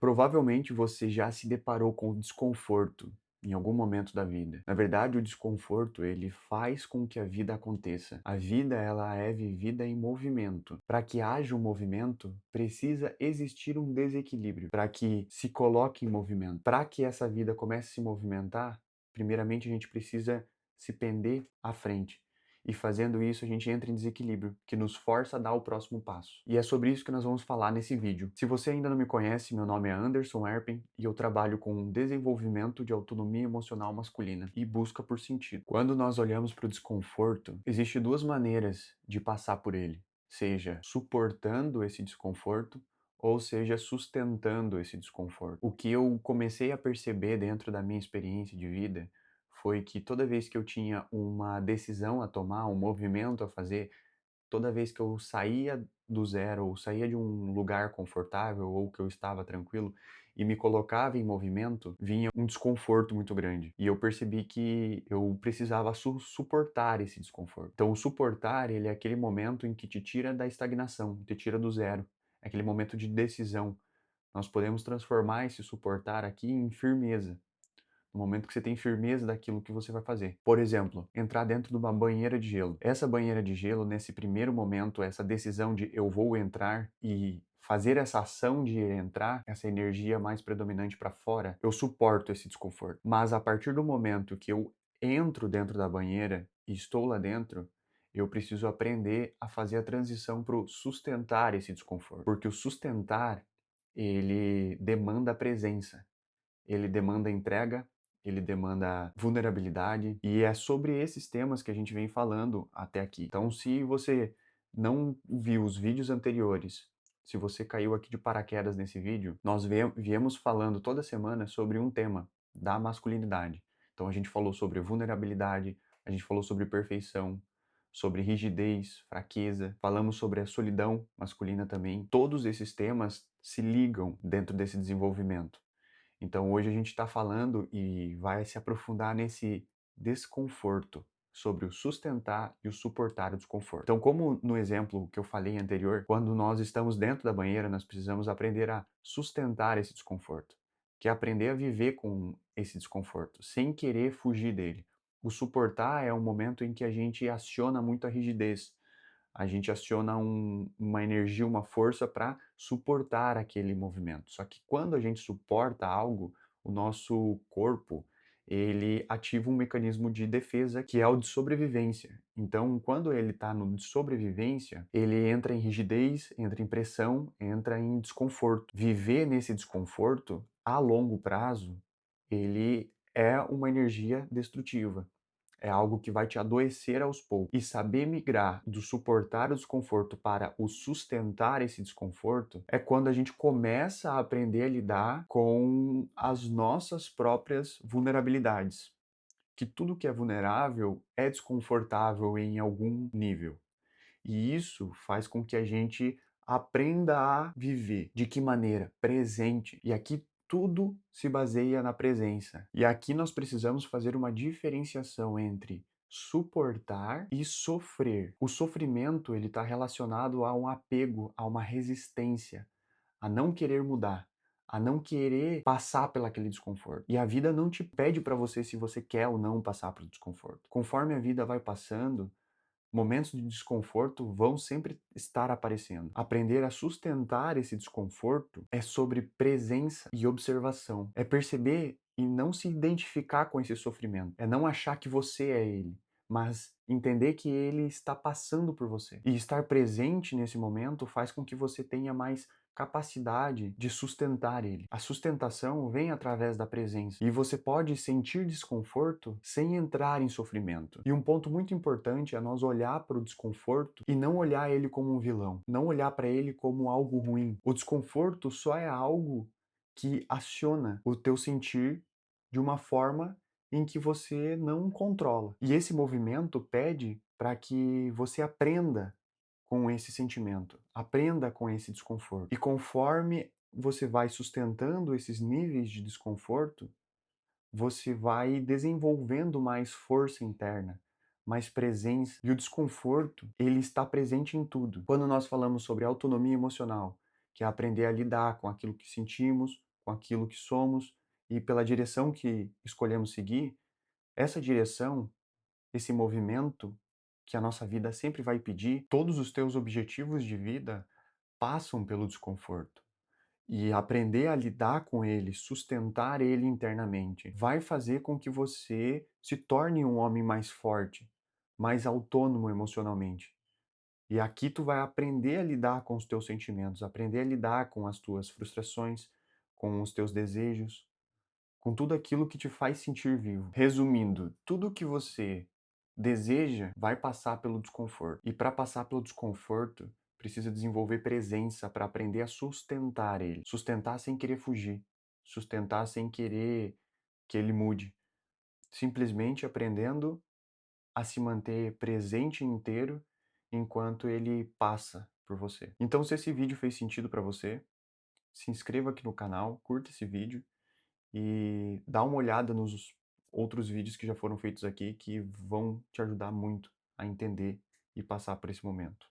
Provavelmente você já se deparou com desconforto em algum momento da vida. Na verdade, o desconforto, ele faz com que a vida aconteça. A vida, ela é vivida em movimento. Para que haja um movimento, precisa existir um desequilíbrio para que se coloque em movimento. Para que essa vida comece a se movimentar, primeiramente a gente precisa se pender à frente. E fazendo isso, a gente entra em desequilíbrio, que nos força a dar o próximo passo. E é sobre isso que nós vamos falar nesse vídeo. Se você ainda não me conhece, meu nome é Anderson Erpen e eu trabalho com desenvolvimento de autonomia emocional masculina e busca por sentido. Quando nós olhamos para o desconforto, existem duas maneiras de passar por ele, seja suportando esse desconforto ou seja sustentando esse desconforto. O que eu comecei a perceber dentro da minha experiência de vida foi que toda vez que eu tinha uma decisão a tomar, um movimento a fazer, toda vez que eu saía do zero ou saía de um lugar confortável ou que eu estava tranquilo e me colocava em movimento, vinha um desconforto muito grande. E eu percebi que eu precisava suportar esse desconforto. Então, o suportar, ele é aquele momento em que te tira da estagnação, te tira do zero. É aquele momento de decisão. Nós podemos transformar esse suportar aqui em firmeza. No momento que você tem firmeza daquilo que você vai fazer. Por exemplo, entrar dentro de uma banheira de gelo. Essa banheira de gelo, nesse primeiro momento, essa decisão de eu vou entrar e fazer essa ação de entrar, essa energia mais predominante para fora, eu suporto esse desconforto. Mas a partir do momento que eu entro dentro da banheira e estou lá dentro, eu preciso aprender a fazer a transição para o sustentar esse desconforto. Porque o sustentar, ele demanda presença, ele demanda entrega, ele demanda vulnerabilidade, e é sobre esses temas que a gente vem falando até aqui. Então, se você não viu os vídeos anteriores, se você caiu aqui de paraquedas nesse vídeo, nós viemos falando toda semana sobre um tema da masculinidade. Então, a gente falou sobre vulnerabilidade, a gente falou sobre perfeição, sobre rigidez, fraqueza, falamos sobre a solidão masculina também. Todos esses temas se ligam dentro desse desenvolvimento. Então hoje a gente está falando e vai se aprofundar nesse desconforto, sobre o sustentar e o suportar o desconforto. Então, como no exemplo que eu falei anterior, quando nós estamos dentro da banheira, nós precisamos aprender a sustentar esse desconforto, que é aprender a viver com esse desconforto, sem querer fugir dele. O suportar é um momento em que a gente aciona muito a rigidez, a gente aciona uma energia, uma força para suportar aquele movimento. Só que quando a gente suporta algo, o nosso corpo, ele ativa um mecanismo de defesa que é o de sobrevivência. Então, quando ele está no de sobrevivência, ele entra em rigidez, entra em pressão, entra em desconforto. Viver nesse desconforto, a longo prazo, ele é uma energia destrutiva. É algo que vai te adoecer aos poucos. E saber migrar do suportar o desconforto para o sustentar esse desconforto é quando a gente começa a aprender a lidar com as nossas próprias vulnerabilidades. Que tudo que é vulnerável é desconfortável em algum nível. E isso faz com que a gente aprenda a viver. De que maneira? Presente. E aqui tudo se baseia na presença. E aqui nós precisamos fazer uma diferenciação entre suportar e sofrer. O sofrimento, ele está relacionado a um apego, a uma resistência, a não querer mudar, a não querer passar pelaquele desconforto. E a vida não te pede para você se você quer ou não passar pelo desconforto. Conforme a vida vai passando, momentos de desconforto vão sempre estar aparecendo. Aprender a sustentar esse desconforto é sobre presença e observação. É perceber e não se identificar com esse sofrimento. É não achar que você é ele, mas entender que ele está passando por você. E estar presente nesse momento faz com que você tenha mais capacidade de sustentar ele. A sustentação vem através da presença. E você pode sentir desconforto sem entrar em sofrimento. E um ponto muito importante é nós olhar para o desconforto e não olhar ele como um vilão, não olhar para ele como algo ruim. O desconforto só é algo que aciona o teu sentir de uma forma em que você não controla. E esse movimento pede para que você aprenda com esse sentimento, aprenda com esse desconforto. E conforme você vai sustentando esses níveis de desconforto, você vai desenvolvendo mais força interna, mais presença. E o desconforto, ele está presente em tudo. Quando nós falamos sobre autonomia emocional, que é aprender a lidar com aquilo que sentimos, com aquilo que somos e pela direção que escolhemos seguir, essa direção, esse movimento que a nossa vida sempre vai pedir, todos os teus objetivos de vida passam pelo desconforto. E aprender a lidar com ele, sustentar ele internamente, vai fazer com que você se torne um homem mais forte, mais autônomo emocionalmente. E aqui tu vai aprender a lidar com os teus sentimentos, aprender a lidar com as tuas frustrações, com os teus desejos, com tudo aquilo que te faz sentir vivo. Resumindo, tudo que você deseja vai passar pelo desconforto. E para passar pelo desconforto, precisa desenvolver presença para aprender a sustentar ele. Sustentar sem querer fugir. Sustentar sem querer que ele mude. Simplesmente aprendendo a se manter presente e inteiro enquanto ele passa por você. Então, se esse vídeo fez sentido para você, se inscreva aqui no canal, curta esse vídeo e dá uma olhada nos outros vídeos que já foram feitos aqui que vão te ajudar muito a entender e passar por esse momento.